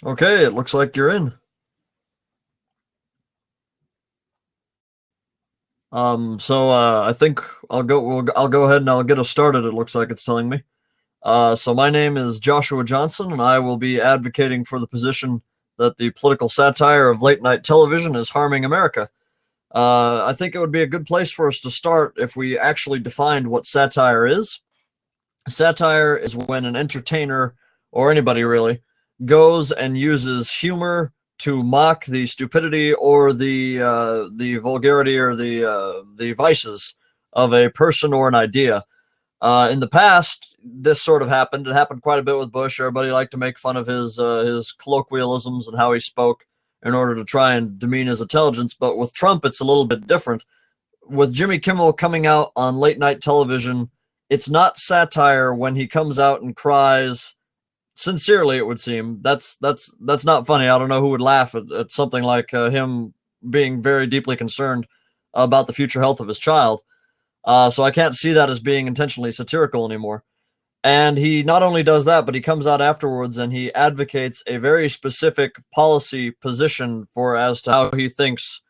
Okay, it looks like you're in. I think I'll go ahead and I'll get us started. It looks like it's telling me. So my name is Joshua Johnson, and I will be advocating for the position that the political satire of late night television is harming America. I think it would be a good place for us to start if we actually defined what satire is. Satire is when an entertainer, or anybody really, goes and uses humor to mock the stupidity or the vulgarity or the vices of a person or an idea. In the past, this sort of happened. It happened quite a bit with Bush. Everybody liked to make fun of his colloquialisms and how he spoke in order to try and demean his intelligence. But with Trump, it's a little bit different. With Jimmy Kimmel coming out on late night television, it's not satire when he comes out and cries sincerely. It would seem that's not funny. I don't know who would laugh at something like him being very deeply concerned about the future health of his child. So I can't see that as being intentionally satirical anymore. And he not only does that, but he comes out afterwards and he advocates a very specific policy position for as to how he thinks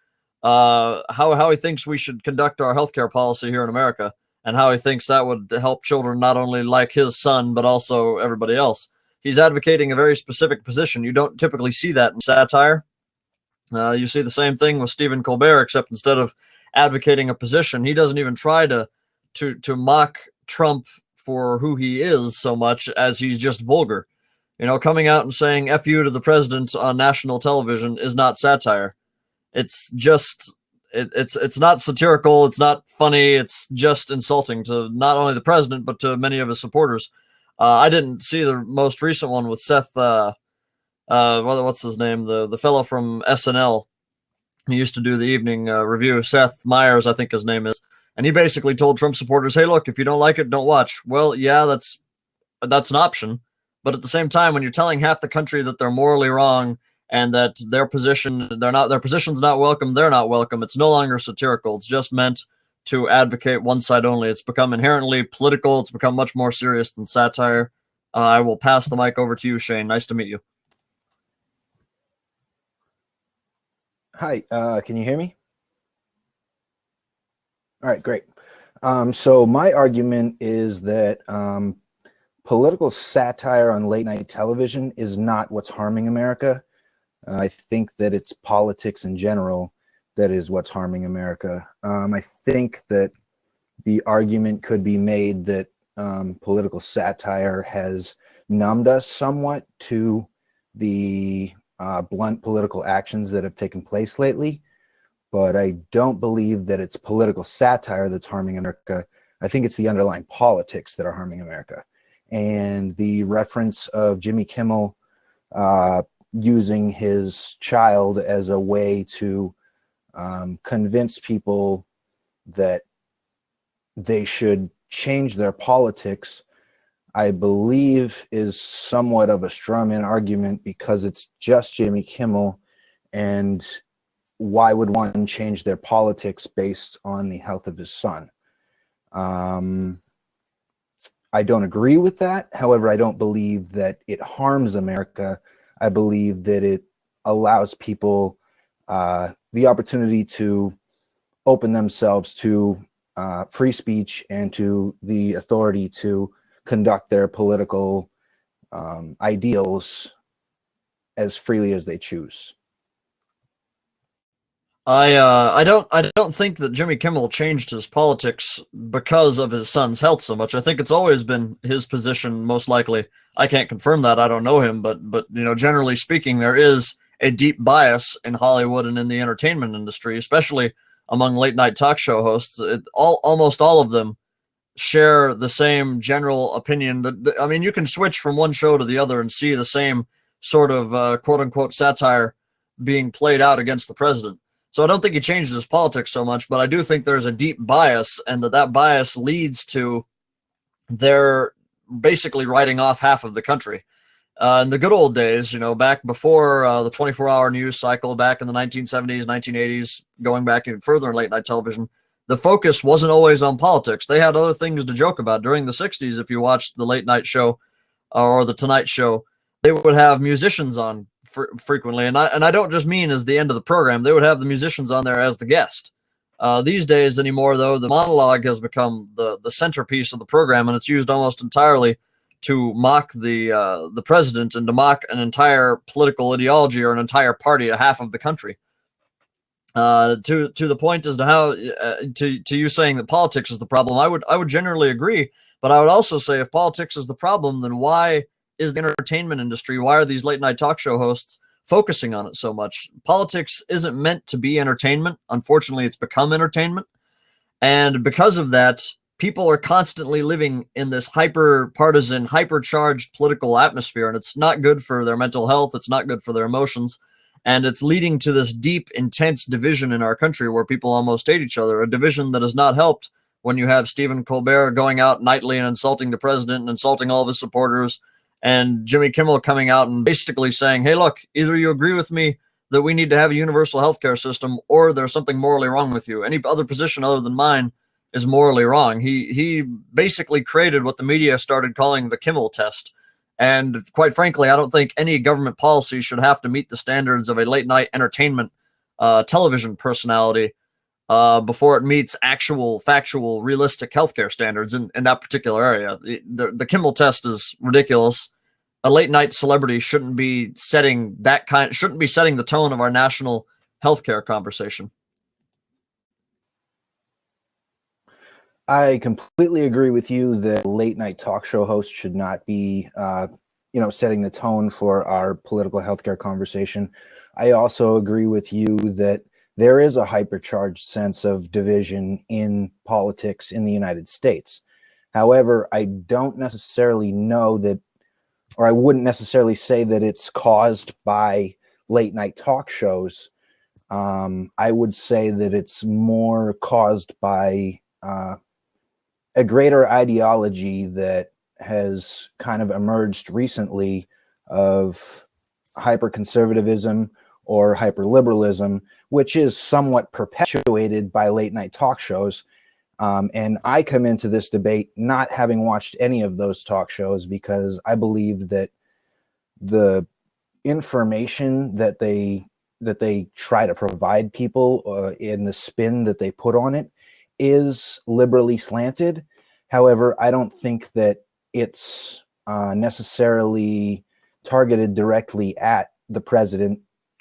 how he thinks we should conduct our healthcare policy here in America, and how he thinks that would help children not only like his son but also everybody else. He's advocating a very specific position. You don't typically see that in satire. You see the same thing with Stephen Colbert, except instead of advocating a position, he doesn't even try to mock Trump for who he is so much as he's just vulgar. You know, coming out and saying "F you" to the president on national television is not satire. It's just it's not satirical. It's not funny. It's just insulting to not only the president but to many of his supporters. I didn't see the most recent one with Seth. What's his name? The fellow from SNL. He used to do the evening review. Seth Meyers, I think his name is, and he basically told Trump supporters, "Hey, look, if you don't like it, don't watch." Well, yeah, that's an option, but at the same time, when you're telling half the country that they're morally wrong and that their position's not welcome, they're not welcome. It's no longer satirical. It's just meant to advocate one side only. It's become inherently political. It's become much more serious than satire. I will pass the mic over to you, Shane. Nice to meet you. Hi, can you hear me? All right, great. So my argument is that political satire on late night television is not what's harming America. I think that it's politics in general that is what's harming America. I think that the argument could be made that political satire has numbed us somewhat to the blunt political actions that have taken place lately, but I don't believe that it's political satire that's harming America. I think it's the underlying politics that are harming America. And the reference of Jimmy Kimmel using his child as a way to convince people that they should change their politics, I believe is somewhat of a straw man argument, because it's just Jimmy Kimmel, and why would one change their politics based on the health of his son? I don't agree with that. However, I don't believe that it harms America. I believe that it allows people the opportunity to open themselves to free speech and to the authority to conduct their political ideals as freely as they choose. I don't think that Jimmy Kimmel changed his politics because of his son's health so much. I think it's always been his position, most likely. I can't confirm that. I don't know him, but you know, generally speaking, there is a deep bias in Hollywood and in the entertainment industry, especially among late night talk show hosts. Almost all of them share the same general opinion. I mean, you can switch from one show to the other and see the same sort of quote unquote satire being played out against the president. So I don't think he changed his politics so much, but I do think there's a deep bias, and that bias leads to their basically writing off half of the country. In the good old days, you know, back before the 24-hour news cycle, back in the 1970s, 1980s, going back even further in late night television, the focus wasn't always on politics. They had other things to joke about. During the 60s, if you watched the late night show or the Tonight Show, they would have musicians on frequently, and I don't just mean as the end of the program. They would have the musicians on there as the guest. These days anymore, though, the monologue has become the centerpiece of the program, and it's used almost entirely to mock the president and to mock an entire political ideology or an entire party, a half of the country. To the point as to how to you saying that politics is the problem, I would generally agree, but I would also say if politics is the problem, then why is the entertainment industry, why are these late night talk show hosts focusing on it so much? Politics isn't meant to be entertainment. Unfortunately, it's become entertainment. And because of that, people are constantly living in this hyper-partisan, hyper-charged political atmosphere, and it's not good for their mental health. It's not good for their emotions. And it's leading to this deep, intense division in our country where people almost hate each other, a division that is not helped when you have Stephen Colbert going out nightly and insulting the president and insulting all of his supporters, and Jimmy Kimmel coming out and basically saying, hey, look, either you agree with me that we need to have a universal healthcare system or there's something morally wrong with you. Any other position other than mine is morally wrong. He basically created what the media started calling the Kimmel test. And quite frankly, I don't think any government policy should have to meet the standards of a late night entertainment television personality before it meets actual, factual, realistic healthcare standards in that particular area. The Kimmel test is ridiculous. A late night celebrity shouldn't be setting the tone of our national healthcare conversation. I completely agree with you that late night talk show hosts should not be, setting the tone for our political healthcare conversation. I also agree with you that there is a hypercharged sense of division in politics in the United States. However, I don't necessarily know that, or I wouldn't necessarily say that it's caused by late night talk shows. I would say that it's more caused by a greater ideology that has kind of emerged recently of hyperconservatism or hyperliberalism, which is somewhat perpetuated by late night talk shows. And I come into this debate not having watched any of those talk shows because I believe that the information that they try to provide people in the spin that they put on it is liberally slanted. However, I don't think that it's necessarily targeted directly at the president,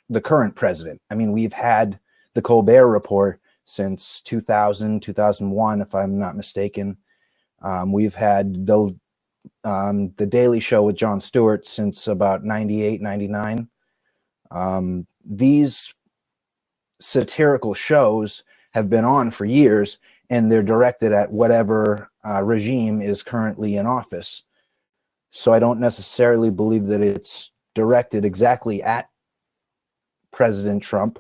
the current president. I mean, we've had the Colbert Report since 2000, 2001, if I'm not mistaken. We've had the Daily Show with Jon Stewart since about 98, 99. These satirical shows have been on for years, and they're directed at whatever regime is currently in office. So I don't necessarily believe that it's directed exactly at President Trump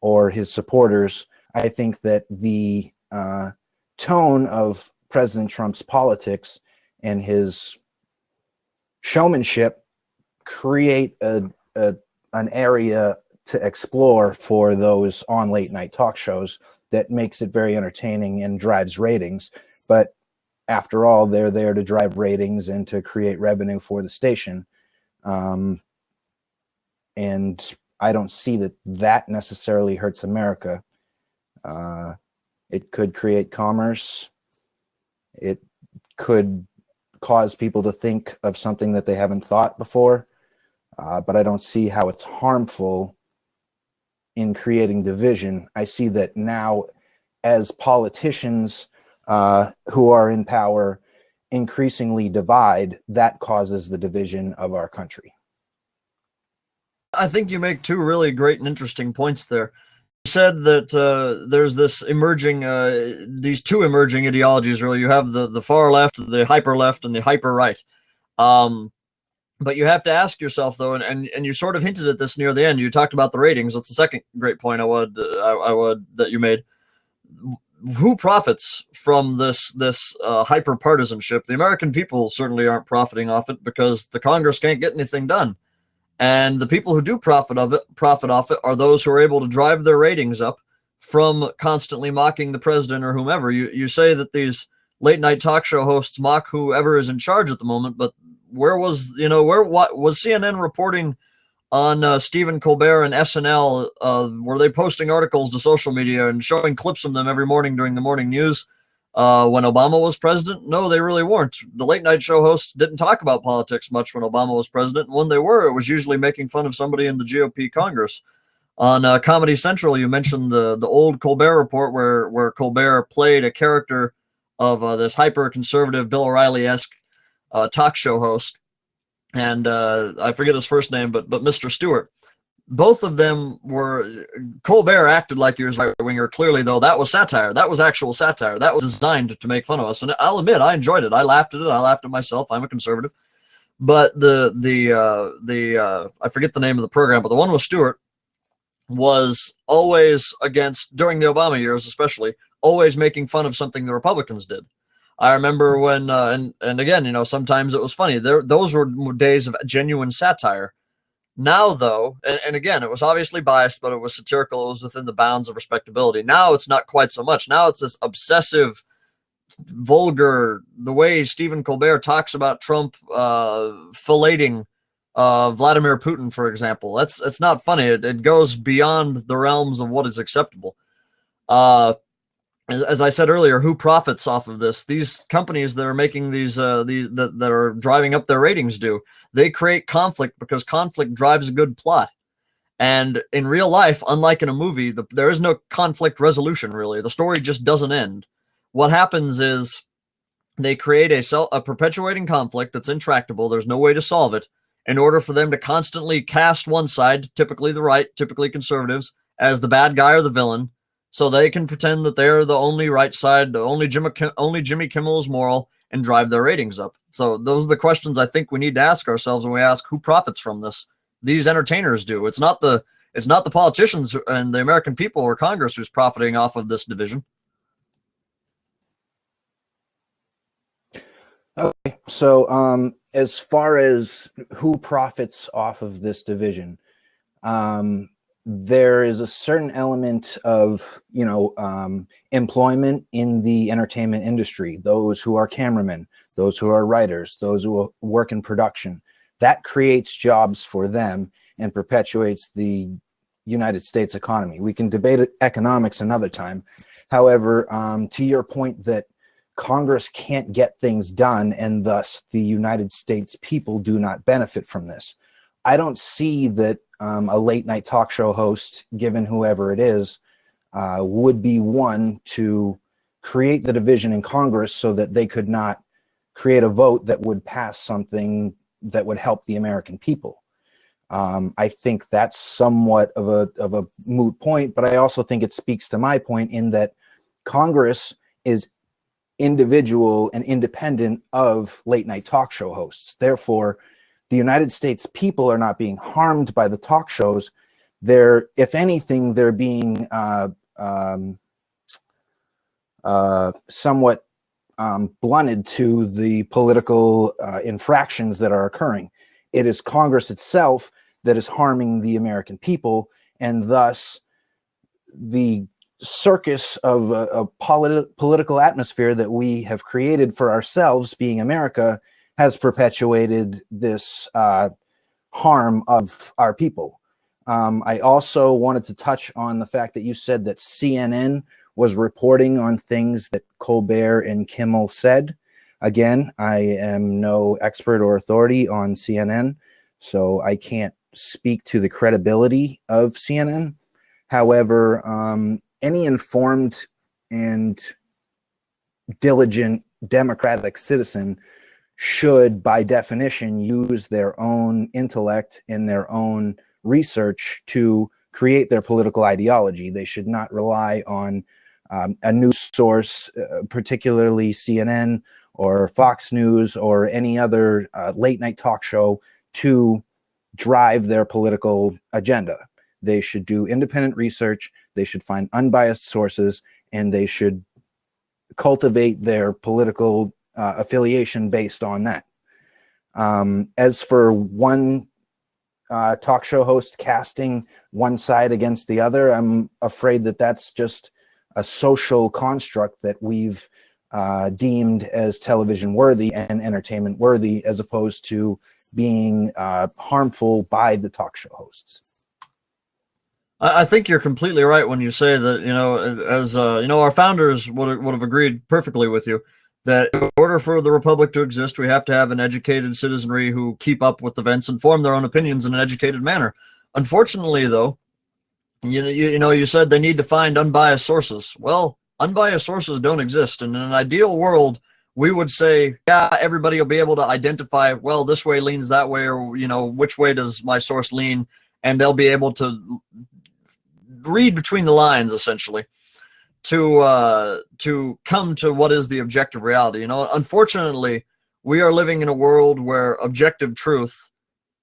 or his supporters. I think that the tone of President Trump's politics and his showmanship create an area to explore for those on late night talk shows that makes it very entertaining and drives ratings. But after all, they're there to drive ratings and to create revenue for the station. And I don't see that necessarily hurts America. It could create commerce. It could cause people to think of something that they haven't thought before. But I don't see how it's harmful in creating division. I see that now as politicians who are in power increasingly divide, that causes the division of our country. I think you make two really great and interesting points there. You said that there's this emerging, these two emerging ideologies, really. You have the far left, the hyper left, and the hyper right. But you have to ask yourself, though, and you sort of hinted at this near the end. You talked about the ratings. That's the second great point I would that you made. Who profits from this hyper partisanship? The American people certainly aren't profiting off it because the Congress can't get anything done. And the people who do profit off it are those who are able to drive their ratings up from constantly mocking the president or whomever. You say that these late night talk show hosts mock whoever is in charge at the moment, but where was CNN reporting on Stephen Colbert and SNL, were they posting articles to social media and showing clips of them every morning during the morning news when Obama was president? No, they really weren't. The late night show hosts didn't talk about politics much when Obama was president. And when they were, it was usually making fun of somebody in the GOP Congress. On Comedy Central, you mentioned the old Colbert Report, where Colbert played a character of this hyper conservative Bill O'Reilly-esque talk show host, and I forget his first name, but Mr. Stewart. Both of them were, Colbert acted like he was right winger. Clearly, though, that was satire. That was actual satire. That was designed to make fun of us. And I'll admit, I enjoyed it. I laughed at it. I laughed at myself. I'm a conservative. But I forget the name of the program, but the one with Stewart was always against, during the Obama years especially, always making fun of something the Republicans did. I remember when, and again, you know, sometimes it was funny. Those were days of genuine satire. Now, though, and again, it was obviously biased, but it was satirical. It was within the bounds of respectability. Now it's not quite so much. Now it's this obsessive, vulgar, the way Stephen Colbert talks about Trump filleting Vladimir Putin, for example. It's not funny. It goes beyond the realms of what is acceptable. As I said earlier, who profits off of this? These companies that are making these that are driving up their ratings do. They create conflict because conflict drives a good plot. And in real life, unlike in a movie, there is no conflict resolution, really. The story just doesn't end. What happens is they create a perpetuating conflict that's intractable. There's no way to solve it, in order for them to constantly cast one side, typically the right, typically conservatives, as the bad guy or the villain, so they can pretend that they're the only right side, only Jimmy Kimmel is moral, and drive their ratings up. So those are the questions I think we need to ask ourselves when we ask who profits from this. These entertainers do. It's not the politicians and the American people or Congress who's profiting off of this division. Okay, so as far as who profits off of this division, there is a certain element of, employment in the entertainment industry. Those who are cameramen, those who are writers, those who work in production. That creates jobs for them and perpetuates the United States economy. We can debate economics another time. However, to your point that Congress can't get things done and thus the United States people do not benefit from this. I don't see that a late night talk show host, given whoever it is, would be one to create the division in Congress so that they could not create a vote that would pass something that would help the American people. I think that's somewhat of a moot point, but I also think it speaks to my point in that Congress is individual and independent of late night talk show hosts. Therefore, the United States people are not being harmed by the talk shows. If anything, they're being somewhat blunted to the political infractions that are occurring. It is Congress itself that is harming the American people, and thus the circus of a political atmosphere that we have created for ourselves, being America, has perpetuated this harm of our people. I also wanted to touch on the fact that you said that CNN was reporting on things that Colbert and Kimmel said. Again, I am no expert or authority on CNN, so I can't speak to the credibility of CNN. However, any informed and diligent democratic citizen should, by definition, use their own intellect and their own research to create their political ideology. They should not rely on a news source, particularly CNN or Fox News or any other late night talk show, to drive their political agenda. They should do independent research, they should find unbiased sources, and they should cultivate their political affiliation based on that. As for one talk show host casting one side against the other, I'm afraid that that's just a social construct that we've deemed as television worthy and entertainment worthy, as opposed to being harmful by the talk show hosts. I think you're completely right when you say that, as our founders would have agreed perfectly with you that in order for the republic to exist, we have to have an educated citizenry who keep up with events and form their own opinions in an educated manner. Unfortunately, though, you said they need to find unbiased sources. Well, unbiased sources don't exist. And in an ideal world, we would say, yeah, everybody will be able to identify, well, this way leans that way, or, which way does my source lean? And they'll be able to read between the lines, essentially, to come to what is the objective reality. Unfortunately, we are living in a world where objective truth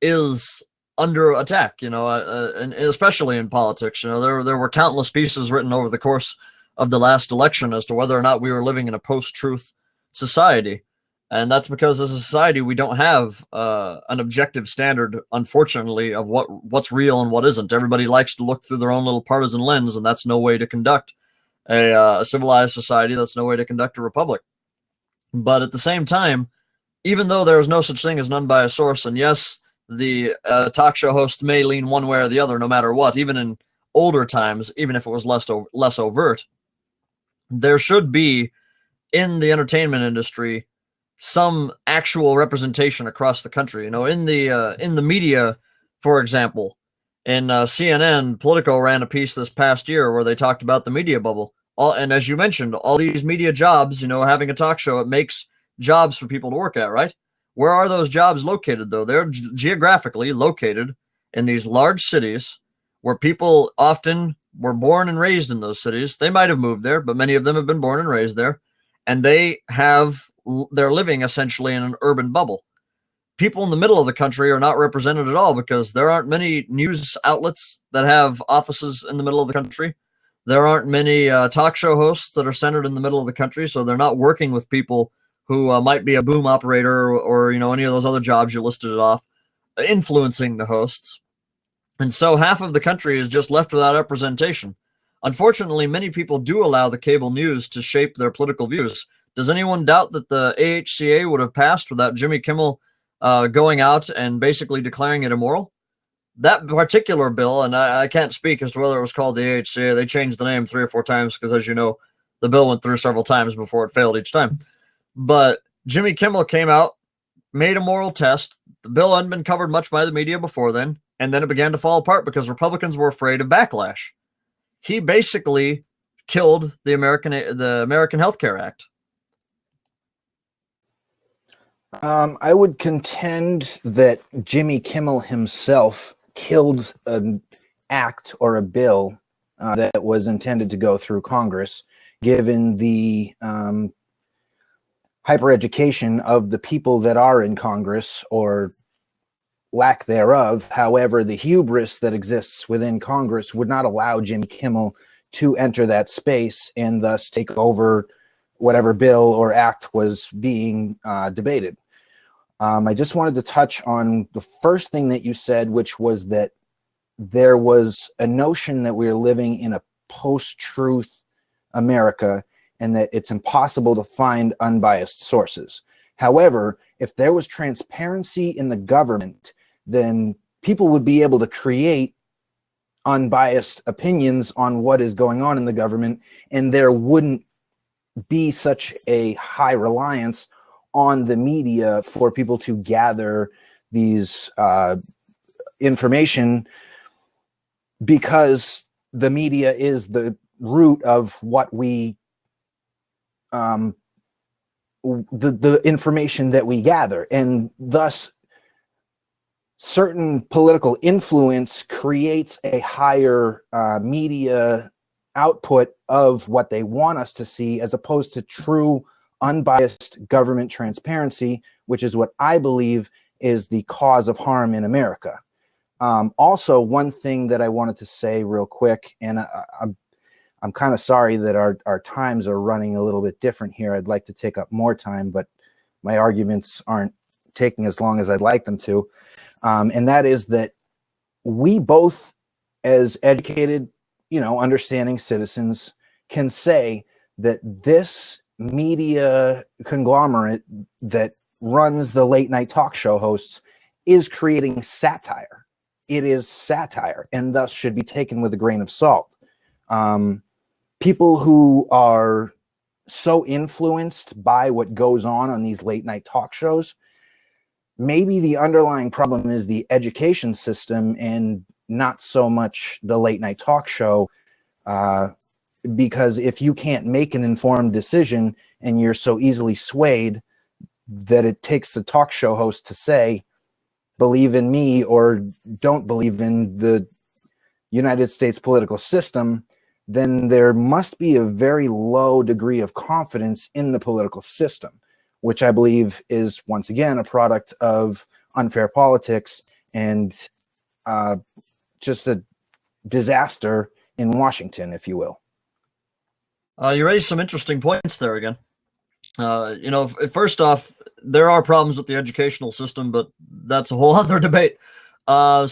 is under attack, and especially in politics. There were countless pieces written over the course of the last election as to whether or not we were living in a post-truth society. And that's because as a society, we don't have an objective standard, unfortunately, of what's real and what isn't. Everybody likes to look through their own little partisan lens, and that's no way to conduct a civilized society. That's no way to conduct a republic. But at the same time, even though there is no such thing as an unbiased source, and yes, the talk show host may lean one way or the other no matter what, even in older times, even if it was less overt, there should be, in the entertainment industry, some actual representation across the country. In the media, for example, in CNN, Politico ran a piece this past year where they talked about the media bubble. And as you mentioned, all these media jobs, having a talk show, it makes jobs for people to work at, right? Where are those jobs located, though? They're geographically located in these large cities where people often were born and raised in those cities. They might have moved there, but many of them have been born and raised there. And they're living essentially in an urban bubble. People in the middle of the country are not represented at all because there aren't many news outlets that have offices in the middle of the country. There aren't many talk show hosts that are centered in the middle of the country, so they're not working with people who might be a boom operator or any of those other jobs you listed off, influencing the hosts. And so half of the country is just left without representation. Unfortunately, many people do allow the cable news to shape their political views. Does anyone doubt that the AHCA would have passed without Jimmy Kimmel going out and basically declaring it immoral? That particular bill, and I can't speak as to whether it was called the AHCA. They changed the name 3 or 4 times because, as you know, the bill went through several times before it failed each time. But Jimmy Kimmel came out, made a moral test. The bill hadn't been covered much by the media before then, and then it began to fall apart because Republicans were afraid of backlash. He basically killed the American Health Care Act. I would contend that Jimmy Kimmel himself killed an act or a bill that was intended to go through Congress, given the hyper-education of the people that are in Congress, or lack thereof. However, the hubris that exists within Congress would not allow Jimmy Kimmel to enter that space and thus take over whatever bill or act was being debated. I just wanted to touch on the first thing that you said, which was that there was a notion that we are living in a post-truth America and that it's impossible to find unbiased sources. However, if there was transparency in the government, then people would be able to create unbiased opinions on what is going on in the government, and there wouldn't be such a high reliance on the media for people to gather these information, because the media is the root of what we the information that we gather, and thus certain political influence creates a higher media output of what they want us to see, as opposed to true unbiased government transparency, which is what I believe is the cause of harm in America. Also, one thing that I wanted to say real quick, and I'm kind of sorry that our times are running a little bit different here. I'd like to take up more time, but my arguments aren't taking as long as I'd like them to. And that is that we both, as educated, understanding citizens, can say that this media conglomerate that runs the late night talk show hosts is creating satire. It is satire, and thus should be taken with a grain of salt. People who are so influenced by what goes on these late night talk shows, maybe the underlying problem is the education system and not so much the late night talk show. Because if you can't make an informed decision and you're so easily swayed that it takes the talk show host to say, believe in me or don't believe in the United States political system, then there must be a very low degree of confidence in the political system, which I believe is, once again, a product of unfair politics and just a disaster in Washington, if you will. You raised some interesting points there again. First off, there are problems with the educational system, but that's a whole other debate. Yeah,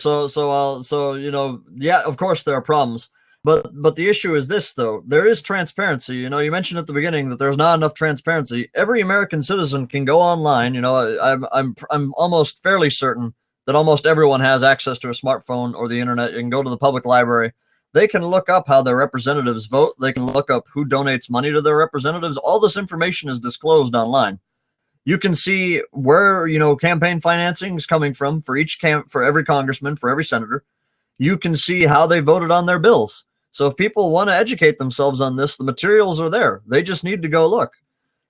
of course there are problems, but the issue is this, though. There is transparency. You mentioned at the beginning that there's not enough transparency. Every American citizen can go online. I'm almost fairly certain that almost everyone has access to a smartphone or the internet. You can go to the public library. They can look up how their representatives vote. They can look up who donates money to their representatives. All this information is disclosed online. You can see where, campaign financing is coming from for for every congressman, for every senator. You can see how they voted on their bills. So if people want to educate themselves on this, the materials are there. They just need to go look.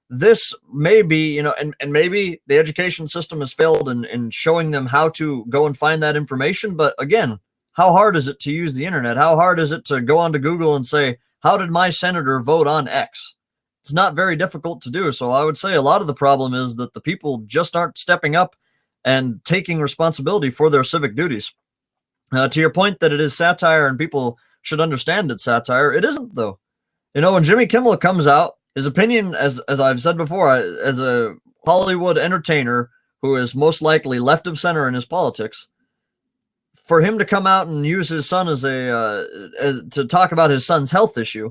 This may be, and maybe the education system has failed in showing them how to go and find that information. But again, how hard is it to use the internet? How hard is it to go onto Google and say, how did my senator vote on X? It's not very difficult to do. So I would say a lot of the problem is that the people just aren't stepping up and taking responsibility for their civic duties. To your point that it is satire and people should understand it's satire, it isn't, though. When Jimmy Kimmel comes out, his opinion, as I've said before, as a Hollywood entertainer who is most likely left of center in his politics, for him to come out and use his son to talk about his son's health issue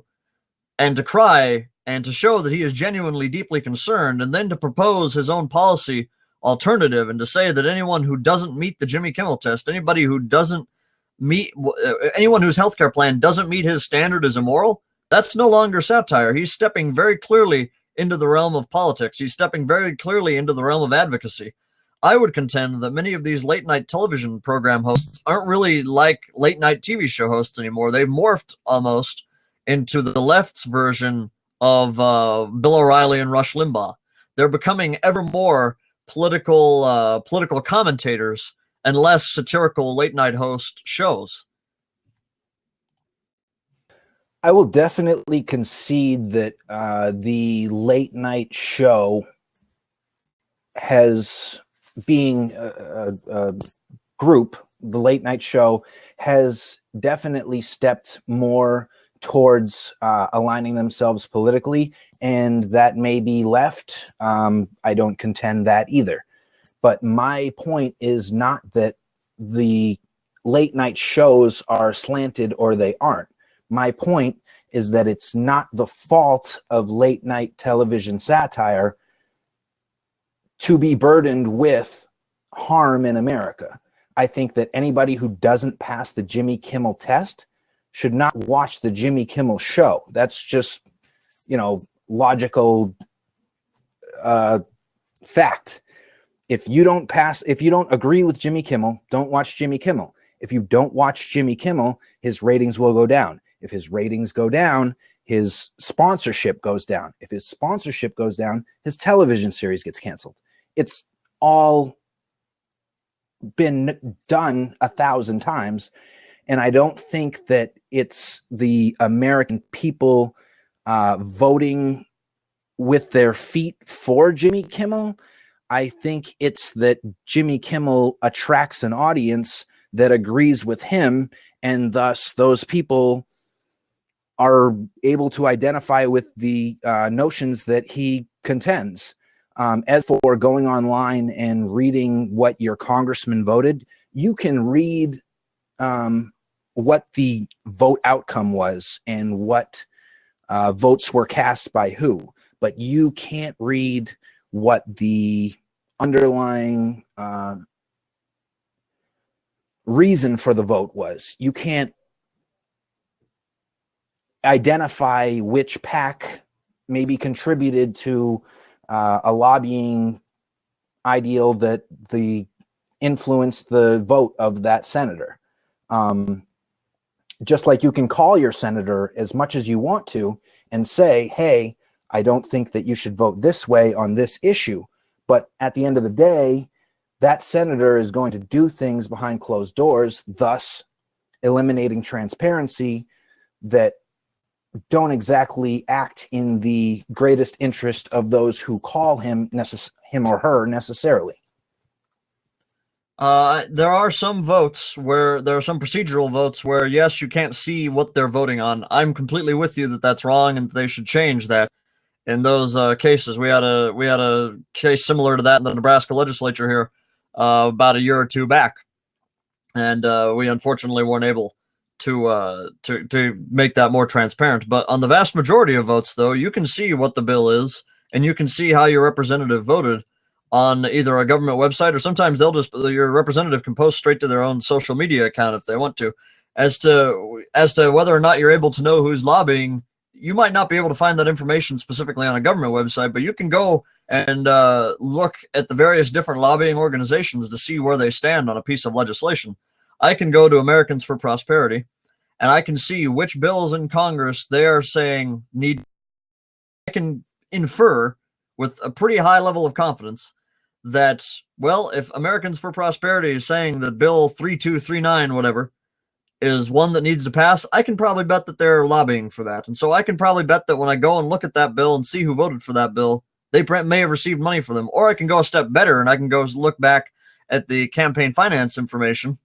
and to cry and to show that he is genuinely deeply concerned, and then to propose his own policy alternative and to say that anyone who doesn't meet the Jimmy Kimmel test, anyone whose healthcare plan doesn't meet his standard is immoral, that's no longer satire. He's stepping very clearly into the realm of politics. He's stepping very clearly into the realm of advocacy. I would contend that many of these late night television program hosts aren't really like late night TV show hosts anymore. They've morphed almost into the left's version of Bill O'Reilly and Rush Limbaugh. They're becoming ever more political commentators and less satirical late night host shows. I will definitely concede that the late night show has, being a group, the late night show has definitely stepped more towards aligning themselves politically, and that may be left. I don't contend that either. But my point is not that the late night shows are slanted or they aren't. My point is that it's not the fault of late night television satire to be burdened with harm in America. I think that anybody who doesn't pass the Jimmy Kimmel test should not watch the Jimmy Kimmel show. That's just, logical fact. If you don't agree with Jimmy Kimmel, don't watch Jimmy Kimmel. If you don't watch Jimmy Kimmel, his ratings will go down. If his ratings go down, his sponsorship goes down. If his sponsorship goes down, his television series gets canceled. It's all been done 1,000 times. And I don't think that it's the American people voting with their feet for Jimmy Kimmel. I think it's that Jimmy Kimmel attracts an audience that agrees with him, and thus those people are able to identify with the notions that he contends. As for going online and reading what your congressman voted, you can read what the vote outcome was and what votes were cast by who. but you can't read what the underlying reason for the vote was. You can't identify which PAC maybe contributed to a lobbying ideal that influenced the vote of that senator. Just like you can call your senator as much as you want to and say, hey, I don't think that you should vote this way on this issue. But at the end of the day, that senator is going to do things behind closed doors, thus eliminating transparency, that don't exactly act in the greatest interest of those who call him or her necessarily. There are some votes where there are some procedural votes where, yes, you can't see what they're voting on. I'm completely with you that that's wrong and they should change that. In those cases, we had a case similar to that in the Nebraska legislature here about a year or two back, and we unfortunately weren't able to make that more transparent. But on the vast majority of votes, though, you can see what the bill is, and you can see how your representative voted on either a government website, or sometimes your representative can post straight to their own social media account if they want to. As to whether or not you're able to know who's lobbying, you might not be able to find that information specifically on a government website, but you can go and look at the various different lobbying organizations to see where they stand on a piece of legislation. I can go to Americans for Prosperity, and I can see which bills in Congress they are saying need. I can infer with a pretty high level of confidence that, well, if Americans for Prosperity is saying that Bill 3239, whatever, is one that needs to pass, I can probably bet that they're lobbying for that. And so I can probably bet that when I go and look at that bill and see who voted for that bill, they may have received money for them. Or I can go a step better and I can go look back at the campaign finance information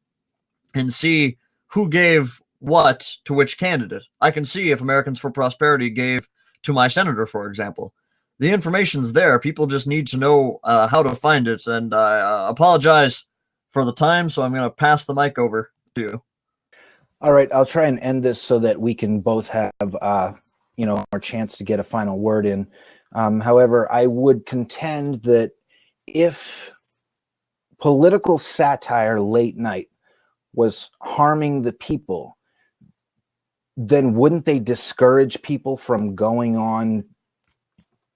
and see who gave what to which candidate. I can see if Americans for Prosperity gave to my senator, for example. The information's there. People just need to know how to find it. And I apologize for the time, so I'm going to pass the mic over to you. All right, I'll try and end this so that we can both have, our chance to get a final word in. However, I would contend that if political satire late night was harming the people, then wouldn't they discourage people from going on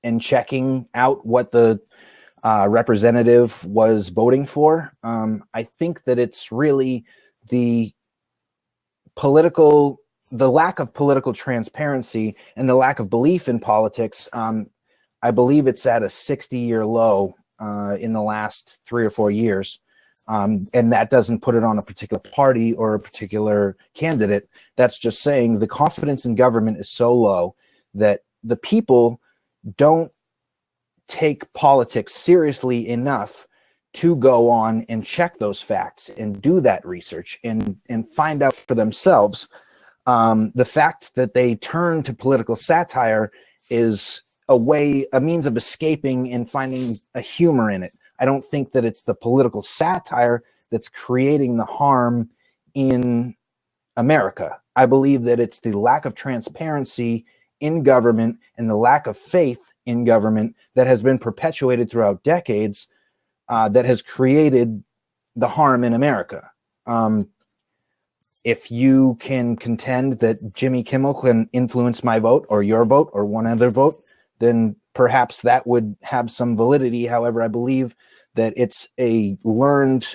and checking out what the representative was voting for? I think that it's really the lack of political transparency and the lack of belief in politics. I believe it's at a 60-year low in the last 3 or 4 years. And that doesn't put it on a particular party or a particular candidate. That's just saying the confidence in government is so low that the people don't take politics seriously enough to go on and check those facts and do that research and find out for themselves. The fact that they turn to political satire is a means of escaping and finding a humor in it. I don't think that it's the political satire that's creating the harm in America. I believe that it's the lack of transparency in government and the lack of faith in government that has been perpetuated throughout decades that has created the harm in America. If you can contend that Jimmy Kimmel can influence my vote or your vote or one other vote, then perhaps that would have some validity. However, I believe that it's a learned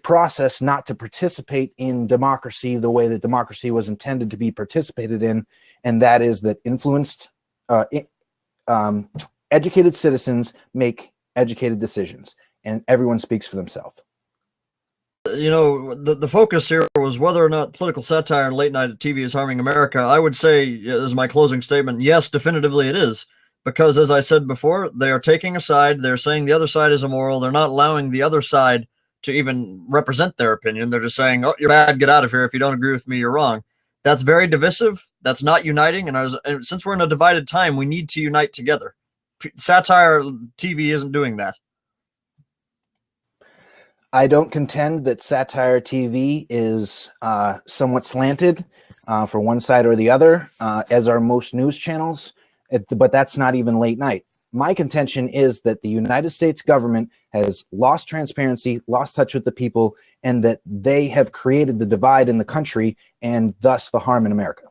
process not to participate in democracy the way that democracy was intended to be participated in, and that is that educated citizens make educated decisions, and everyone speaks for themselves. You know, the focus here was whether or not political satire and late night TV is harming America. I would say, as my closing statement, yes, definitively it is. Because as I said before, they are taking a side. They're saying the other side is immoral. They're not allowing the other side to even represent their opinion. They're just saying, oh, you're bad, get out of here. If you don't agree with me, you're wrong. That's very divisive. That's not uniting. And since we're in a divided time, we need to unite together. Satire TV isn't doing that. I don't contend that satire TV is somewhat slanted for one side or the other, as are most news channels. But that's not even late night. My contention is that the United States government has lost transparency, lost touch with the people, and that they have created the divide in the country and thus the harm in America.